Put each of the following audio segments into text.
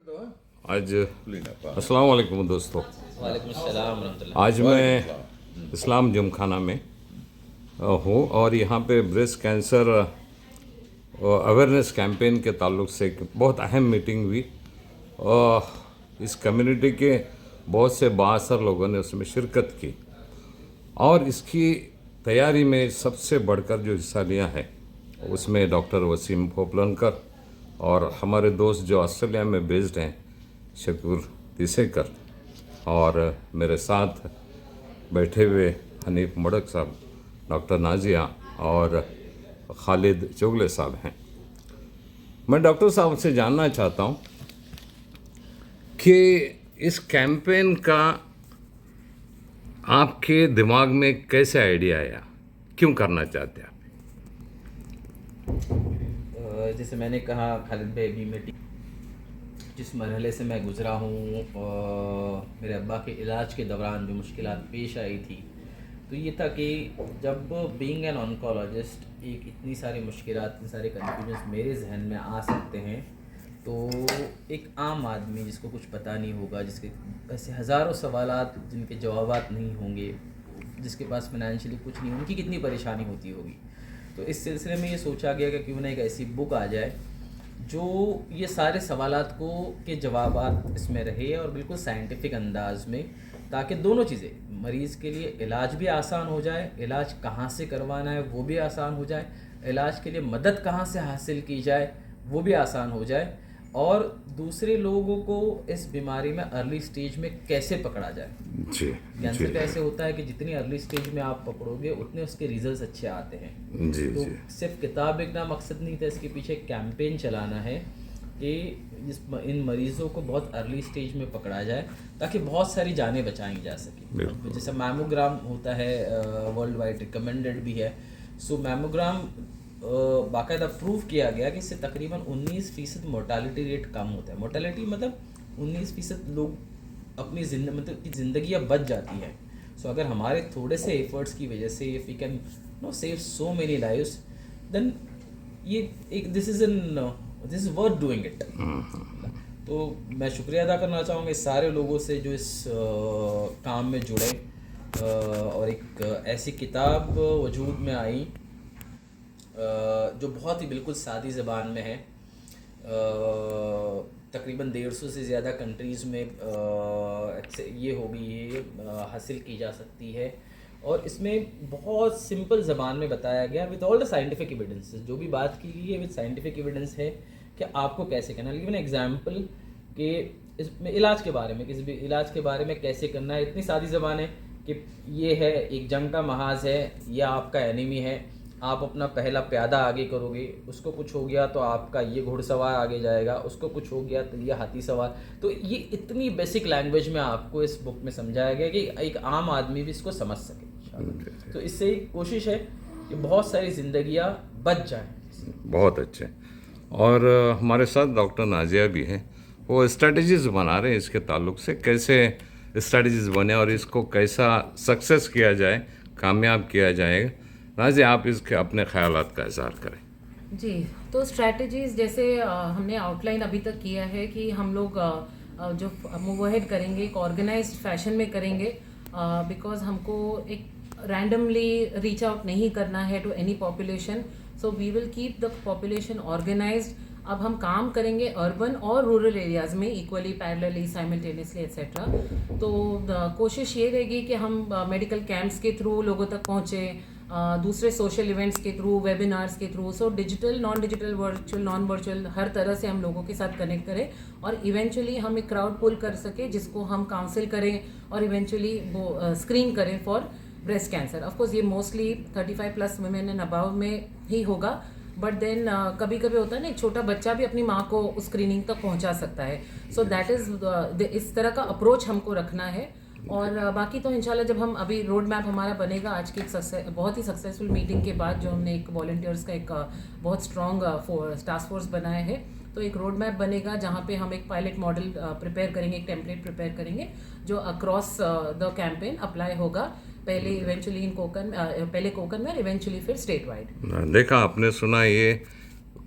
आज अस्सलाम वालेकुम दोस्तों। वालेकुम अस्सलाम रहमतुल्लाह। आज मैं इस्लाम जिमखाना में हूँ और यहाँ पे ब्रेस्ट कैंसर अवेयरनेस कैंपेन के ताल्लुक से एक बहुत अहम मीटिंग हुई और इस कम्युनिटी के बहुत से बाअसर लोगों ने उसमें शिरकत की और इसकी तैयारी में सबसे बढ़कर जो हिस्सा लिया है उसमें डॉक्टर वसीम पोपलनकर और हमारे दोस्त जो ऑस्ट्रेलिया में बेस्ड हैं शकूर तिसेकर और मेरे साथ बैठे हुए हनीफ मडक साहब, डॉक्टर नाजिया और खालिद चुगले साहब हैं। मैं डॉक्टर साहब से जानना चाहता हूं कि इस कैंपेन का आपके दिमाग में कैसे आइडिया आया, क्यों करना चाहते हैं आप? जैसे मैंने कहा खालिद भाई, अभी मैं जिस मरहले से मैं गुज़रा हूँ, मेरे अब्बा के इलाज के दौरान जो मुश्किलात पेश आई थी, तो ये था कि जब बीइंग एन ऑन्कोलॉजिस्ट एक इतनी सारी मुश्किलात, इतनी सारे कन्फ्यूजन्स मेरे जहन में आ सकते हैं, तो एक आम आदमी जिसको कुछ पता नहीं होगा, जिसके ऐसे हज़ारों सवालात जिनके जवाबात नहीं होंगे, जिसके पास फाइनेंशियली कुछ नहीं, उनकी कितनी परेशानी होती होगी। तो इस सिलसिले में ये सोचा गया कि क्यों ना एक ऐसी बुक आ जाए जो ये सारे सवालात को के जवाबात इसमें रहे और बिल्कुल साइंटिफिक अंदाज में, ताकि दोनों चीज़ें, मरीज़ के लिए इलाज भी आसान हो जाए, इलाज कहाँ से करवाना है वो भी आसान हो जाए, इलाज के लिए मदद कहाँ से हासिल की जाए वो भी आसान हो जाए, और दूसरे लोगों को इस बीमारी में अर्ली स्टेज में कैसे पकड़ा जाए। जी, कैंसर का ऐसे होता है कि जितनी अर्ली स्टेज में आप पकड़ोगे उतने उसके रिजल्ट्स अच्छे आते हैं। जी तो जी सिर्फ किताब एक ना मकसद नहीं था, इसके पीछे एक कैंपेन चलाना है कि इन मरीज़ों को बहुत अर्ली स्टेज में पकड़ा जाए ताकि बहुत सारी जानें बचाई जा सकें। जैसे मैमोग्राम होता है, वर्ल्ड वाइड रिकमेंडेड भी है। सो मैमोग्राम बाकायदा प्रूव किया गया कि इससे तकरीबन 19% मोर्टालिटी रेट कम होता है। मोर्टालिटी मतलब 19% लोग अपनी मतलब की ज़िंदगियाँ बच जाती हैं। सो अगर हमारे थोड़े से एफर्ट्स की वजह से if we can save so many lives, then ये एक this is worth doing it. तो मैं शुक्रिया अदा करना चाहूँगा इस सारे लोगों से जो इस काम में जुड़े, और एक ऐसी किताब वजूद में आई जो बहुत ही बिल्कुल सादी ज़बान में है, तकरीबन 150 से ज़्यादा कंट्रीज़ में ये होगी, ये हासिल की जा सकती है, और इसमें बहुत सिंपल ज़बान में बताया गया with all the scientific evidence. जो भी बात की गई है विद साइंटिफिक एविडेंस है कि आपको कैसे करना है। लेकिन एग्जाम्पल कि इसमें इलाज के बारे में, किसी भी इलाज के बारे में कैसे करना है, इतनी सादी ज़बान है कि ये है एक जंग का महाज है, यह आपका एनिमी है, आप अपना पहला प्यादा आगे करोगे, उसको कुछ हो गया तो आपका ये घुड़सवार आगे जाएगा, उसको कुछ हो गया तो ये हाथी सवार। तो ये इतनी बेसिक लैंग्वेज में आपको इस बुक में समझाया गया कि एक आम आदमी भी इसको समझ सके। तो इससे एक कोशिश है कि बहुत सारी ज़िंदगियाँ बच जाएं। बहुत अच्छे। और हमारे साथ डॉक्टर नाजिया भी हैं, वो स्ट्रेटजीज़ बना रहे हैं इसके ताल्लुक से, कैसे स्ट्रेटजीज़ बने और इसको कैसा सक्सेस किया जाए, कामयाब किया जाएगा। नाजिया, आप इसके अपने ख्यालात का इज़हार करें। जी, तो स्ट्रैटेजीज़ जैसे हमने आउटलाइन अभी तक किया है कि हम लोग जो मूव अहेड करेंगे एक ऑर्गेनाइज्ड फैशन में करेंगे, बिकॉज हमको एक रैंडमली रीच आउट नहीं करना है to any population. So we will keep the population organised. अब हम काम करेंगे अर्बन और रूरल एरियाज़ में इक्वली, पैरेलली, साइमल्टेनियसली एट्सेट्रा। तो कोशिश ये रहेगी कि हम मेडिकल कैंप्स के थ्रू लोगों तक पहुँचे, दूसरे सोशल इवेंट्स के थ्रू, वेबिनार्स के through, so digital, non digital, virtual, non virtual, हर तरह से हम लोगों के साथ कनेक्ट करें और इवेंचुअली हम एक क्राउड पुल कर सके जिसको हम काउंसिल करें और इवेंचुअली वो स्क्रीन करें फॉर ब्रेस्ट कैंसर। ऑफकोर्स ये मोस्टली 35+ वुमेन एंड अबव में ही होगा, बट देन कभी कभी होता है ना, एक छोटा बच्चा भी अपनी माँ को उस स्क्रीनिंग तक पहुँचा सकता है। सो दैट इज़ इस तरह का अप्रोच हमको रखना है। और बाकी तो इंशाल्लाह जब हम अभी रोड मैप हमारा बनेगा, आज की एक बहुत ही सक्सेसफुल मीटिंग के बाद जो हमने एक वॉलंटियर्स का एक बहुत स्ट्रॉन्ग टास्क फोर्स बनाया है, तो एक रोड मैप बनेगा जहाँ पे हम एक पायलट मॉडल प्रिपेयर करेंगे, एक टेम्पलेट प्रिपेयर करेंगे जो अक्रॉस द कैंपेन अप्लाई होगा, पहले इवेंचुअली इन कोकन, पहले कोकन में, इवेंचुअली फिर स्टेट वाइड। देखा आपने, सुना, ये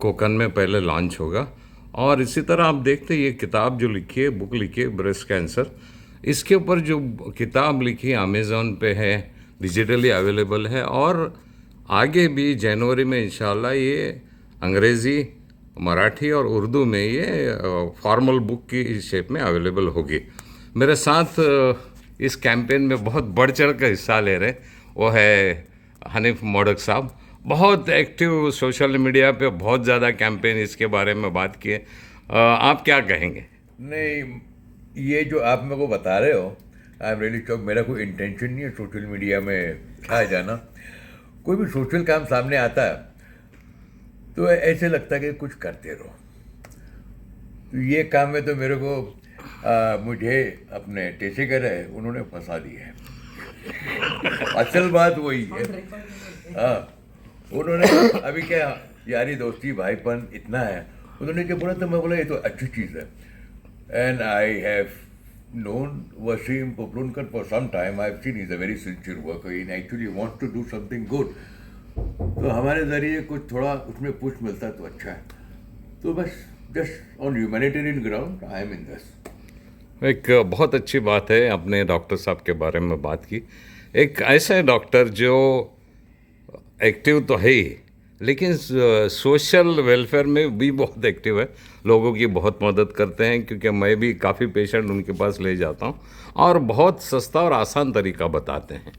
कोकन में पहले लॉन्च होगा और इसी तरह आप देखते ये किताब जो लिखी है, बुक लिखी है ब्रेस्ट कैंसर, इसके ऊपर जो किताब लिखी है अमेज़ॉन पे है, डिजिटली अवेलेबल है, और आगे भी जनवरी में इंशाल्लाह ये अंग्रेज़ी, मराठी और उर्दू में ये फॉर्मल बुक की शेप में अवेलेबल होगी। मेरे साथ इस कैंपेन में बहुत बढ़ चढ़ कर हिस्सा ले रहे वो है हनीफ मोडक साहब, बहुत एक्टिव सोशल मीडिया पे, बहुत ज़्यादा कैंपेन इसके बारे में बात किए। आप क्या कहेंगे? नहीं, ये जो आप मेरे को बता रहे हो, आई एम रियली शॉक। मेरा कोई इंटेंशन नहीं है सोशल मीडिया में आ जाना। कोई भी सोशल काम सामने आता है तो ऐसे लगता है कि कुछ करते रहो। तो ये काम में तो मेरे को मुझे अपने टेसेकर है, उन्होंने फंसा दिया है। असल बात वही है। हाँ, उन्होंने अभी क्या यारी दोस्ती भाईपन इतना है, उन्होंने क्या बोला तो मैं बोला ये तो अच्छी चीज़ है। And I have known Wasim Poplunker for some time. I've seen he's a very sincere worker. He actually wants to do something good. तो हमारे ज़रिए कुछ थोड़ा उसमें पुश मिलता तो अच्छा है। तो बस just on humanitarian ground I am in this. एक बहुत अच्छी बात है, आपने डॉक्टर साहब के बारे में बात की। एक ऐसा डॉक्टर जो एक्टिव तो है ही, लेकिन सोशल वेलफेयर में भी बहुत एक्टिव है, लोगों की बहुत मदद करते हैं, क्योंकि मैं भी काफ़ी पेशेंट उनके पास ले जाता हूँ और बहुत सस्ता और आसान तरीका बताते हैं।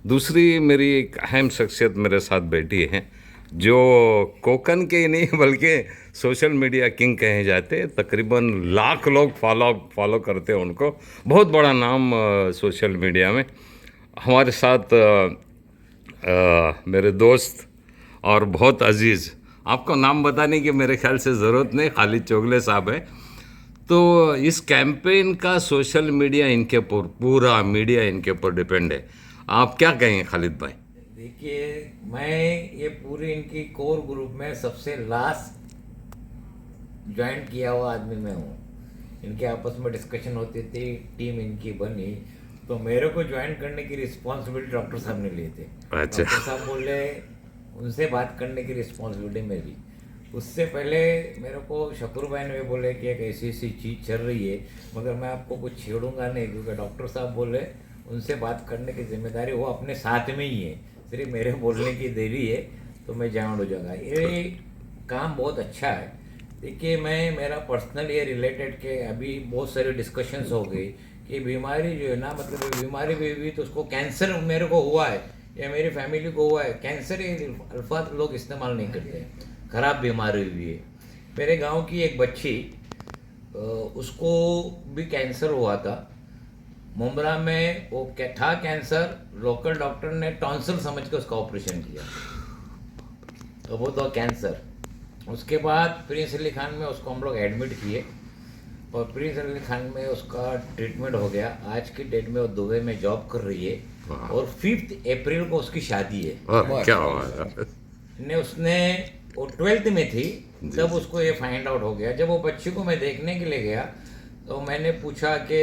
दूसरी मेरी एक अहम शख्सियत मेरे साथ बैठी है, जो कोकन के ही नहीं बल्कि सोशल मीडिया किंग कहे जाते हैं। तकरीबन लाख लोग फॉलो करते हैं उनको, बहुत बड़ा नाम सोशल मीडिया में। हमारे साथ मेरे दोस्त और बहुत अजीज़, आपको नाम बताने की मेरे ख्याल से ज़रूरत नहीं, खालिद चोगले साहब है। तो इस कैंपेन का सोशल मीडिया इनके ऊपर, पूरा मीडिया इनके ऊपर डिपेंड है। आप क्या कहेंगे खालिद भाई? देखिए, मैं ये पूरी इनकी कोर ग्रुप में सबसे लास्ट ज्वाइन किया हुआ आदमी मैं हूँ। इनके आपस में डिस्कशन होती थी, टीम इनकी बनी, तो मेरे को ज्वाइन करने की रिस्पॉन्सिबिलिटी डॉक्टर साहब ने लिए थे। अच्छा। डॉक्टर साहब बोले उनसे बात करने की रिस्पॉन्सिबिलिटी मेरी। उससे पहले मेरे को शकूर भाई ने भी बोले कि एक ऐसी ऐसी चीज़ चल रही है, मगर मैं आपको कुछ छेड़ूंगा नहीं, क्योंकि डॉक्टर साहब बोले उनसे बात करने की जिम्मेदारी वो अपने साथ में ही है, सिर्फ मेरे बोलने की देरी है तो मैं जान हो जाऊँगा। ये काम बहुत अच्छा है। देखिए, मेरा पर्सनल ये रिलेटेड के अभी बहुत सारे डिस्कशंस हो गई कि बीमारी जो है ना, मतलब बीमारी भी तो उसको कैंसर मेरे को हुआ है या मेरी फैमिली को हुआ है, कैंसर ये अल्फाज लोग इस्तेमाल नहीं करते, ख़राब बीमारी हुई है। मेरे गांव की एक बच्ची, उसको भी कैंसर हुआ था मुंब्रा में। वो था कैंसर, लोकल डॉक्टर ने टॉन्सिल समझ के उसका ऑपरेशन किया, तो वो तो कैंसर। उसके बाद प्रिंस अली खान में उसको हम लोग एडमिट किए और प्रिंस अली खान में उसका ट्रीटमेंट हो गया। आज की डेट में वो दुबई में जॉब कर रही है और 5 अप्रैल को उसकी शादी है। क्या हुआ? उसने वो 12th में थी तब उसको ये फाइंड आउट हो गया। जब वो बच्ची को मैं देखने के लिए गया तो मैंने पूछा कि,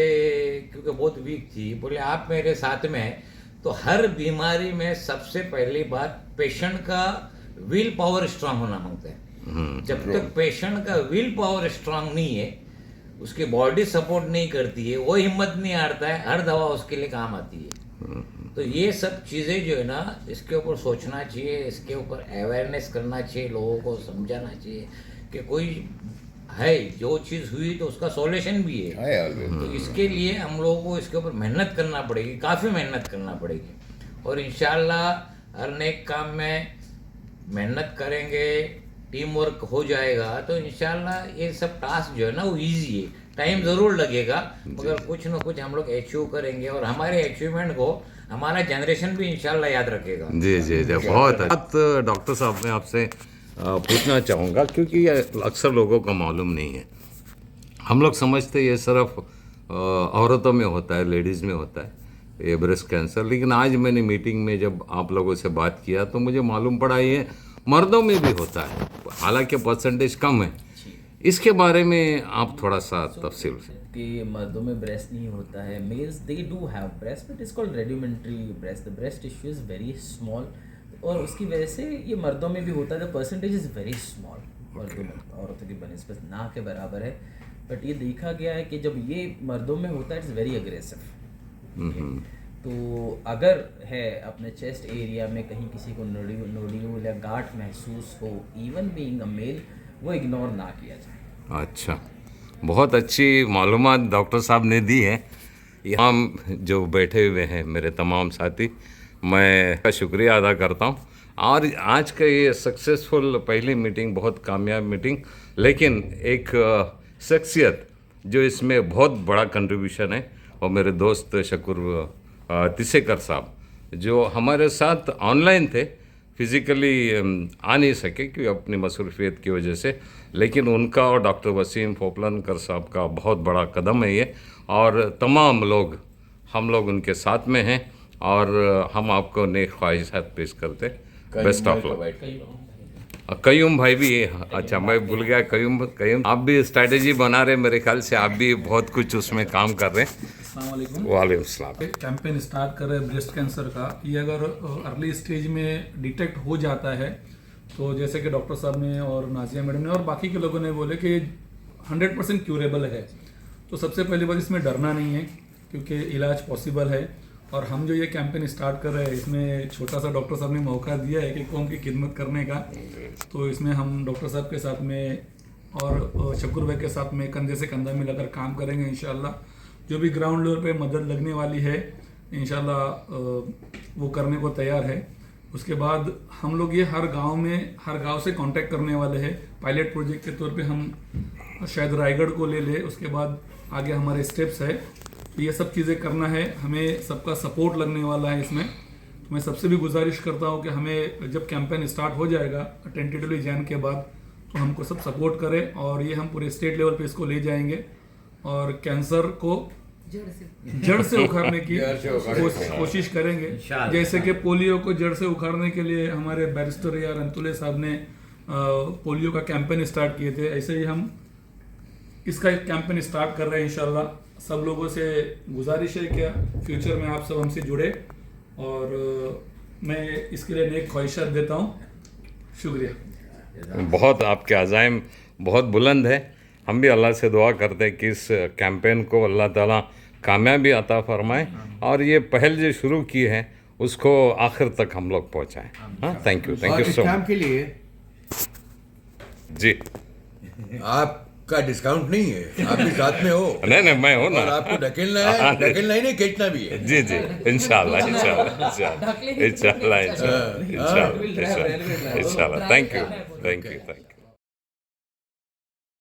क्योंकि बहुत वीक थी, बोले आप मेरे साथ में हैं। तो हर बीमारी में सबसे पहली बात पेशेंट का विल पावर स्ट्रांग होना मांगता है। जब तक पेशेंट का विल पावर स्ट्रांग नहीं है, उसकी बॉडी सपोर्ट नहीं करती है, वो हिम्मत नहीं हारता है, हर दवा उसके लिए काम आती है। तो ये सब चीज़ें जो है ना, इसके ऊपर सोचना चाहिए, इसके ऊपर अवेयरनेस करना चाहिए, लोगों को समझाना चाहिए कि कोई है, जो चीज़ हुई तो उसका सॉल्यूशन भी है। तो इसके लिए हम लोगों को इसके ऊपर मेहनत करना पड़ेगी, काफ़ी मेहनत करना पड़ेगी। और इंशाल्लाह हर नेक काम में मेहनत करेंगे, टीम वर्क हो जाएगा तो इंशाल्लाह ये सब टास्क जो है ना वो इजी है। टाइम ज़रूर लगेगा, मगर कुछ ना कुछ हम लोग अचीव करेंगे और हमारे अचीवमेंट को हमारा जनरेशन भी इंशाल्लाह याद रखेगा। जी जी जी, बहुत बात डॉक्टर साहब मैं आपसे पूछना चाहूँगा, क्योंकि ये अक्सर लोगों को मालूम नहीं है। हम लोग समझते ये सिर्फ औरतों में होता है, लेडीज़ में होता है ये ब्रेस्ट कैंसर, लेकिन आज मैंने मीटिंग में जब आप लोगों से बात किया तो मुझे मालूम पड़ा ये मर्दों में भी होता है, हालांकि परसेंटेज कम है। इसके बारे में आप थोड़ा सा तफसील से। कि मर्दों में ब्रेस्ट नहीं होता है, males they do have breast but it's called rudimentary breast, the breast tissue is very small और उसकी वजह से ये मर्दों में भी होता है, the percentage is very small. मर्दों में औरतों की बनस्पत ना के बराबर है। बट ये देखा गया है कि जब ये मर्दों में होता है इट्स वेरी अग्रेसिव। तो अगर है अपने चेस्ट एरिया में कहीं किसी को नोड्यूल या गांठ महसूस हो, इवन बीइंग अ मेल, वो इग्नोर ना किया जाए। अच्छा, बहुत अच्छी मालूमात डॉक्टर साहब ने दी है। यहाँ जो बैठे हुए हैं मेरे तमाम साथी, मैं का शुक्रिया अदा करता हूँ। और आज का ये सक्सेसफुल पहली मीटिंग, बहुत कामयाब मीटिंग, लेकिन एक शख्सियत जो इसमें बहुत बड़ा कंट्रीब्यूशन है, और मेरे दोस्त शकुर तिसेकर साहब जो हमारे साथ ऑनलाइन थे, फिज़िकली आ नहीं सके क्योंकि अपनी मसरूफियत की वजह से, लेकिन उनका और डॉक्टर वसीम पोपलनकर साहब का बहुत बड़ा कदम है ये, और तमाम लोग हम लोग उनके साथ में हैं, और हम आपको नेक ख्वाहिशात पेश करते। Best of luck. कयूम भाई भी, अच्छा मैं भूल गया, कयूम आप भी स्ट्रैटेजी बना रहे, मेरे ख्याल से आप भी बहुत कुछ उसमें काम कर रहे हैं। वालेकुम सलाम। कैंपेन स्टार्ट कर रहे हैं ब्रेस्ट कैंसर का। ये अगर अर्ली स्टेज में डिटेक्ट हो जाता है तो जैसे कि डॉक्टर साहब ने और नाजिया मैडम ने और बाकी के लोगों ने बोले कि 100% क्यूरेबल है। तो सबसे पहली बात, इसमें डरना नहीं है क्योंकि इलाज पॉसिबल है। और हम जो ये कैंपेन स्टार्ट कर रहे हैं, इसमें छोटा सा डॉक्टर साहब ने मौका दिया है कि कौम की खिदमत करने का। तो इसमें हम डॉक्टर साहब के साथ में और शकुर भाई के साथ में कंधे से कंधा मिलाकर काम करेंगे इंशाल्लाह। जो भी ग्राउंड लेवल पे मदद लगने वाली है इंशाल्लाह वो करने को तैयार है। उसके बाद हम लोग ये हर गांव से कांटेक्ट करने वाले हैं। पायलट प्रोजेक्ट के तौर पे हम शायद रायगढ़ को ले ले, उसके बाद आगे हमारे स्टेप्स है। तो ये सब चीज़ें करना है, हमें सबका सपोर्ट लगने वाला है इसमें। तो मैं सबसे भी गुजारिश करता हूँ कि हमें जब कैंपेन स्टार्ट हो जाएगा टेंटेटिवली जैन के बाद, तो हमको सब सपोर्ट करें, और ये हम पूरे स्टेट लेवल पे इसको ले जाएंगे और कैंसर को जड़ से उखाड़ने की कोशिश करेंगे। जैसे कि पोलियो को जड़ से उखाड़ने के लिए हमारे बैरिस्टर या रंतुले साहब ने पोलियो का कैंपेन स्टार्ट किए थे, ऐसे ही हम इसका कैंपेन स्टार्ट कर रहे हैं इंशाल्लाह। सब लोगों से गुजारिश है कि फ्यूचर में आप सब हमसे जुड़े, और मैं इसके लिए नेक ख्वाहिशात देता हूँ। शुक्रिया। बहुत आपके अज़ाइम बहुत बुलंद है। हम भी अल्लाह से दुआ करते हैं कि इस कैंपेन को अल्लाह ताला कामयाबी अता फरमाए, और ये पहल जो शुरू की है उसको आखिर तक हम लोग पहुँचाएँ। हाँ, थैंक यू सो मच। के लिए जी, आपका डिस्काउंट नहीं है, आप भी साथ में हो। नहीं मैं हूँ ना। और आपको ढकेलना है, ढकेलना ही नहीं, खींचना भी है। जी इंशाल्लाह इंशाल्लाह। Thank you.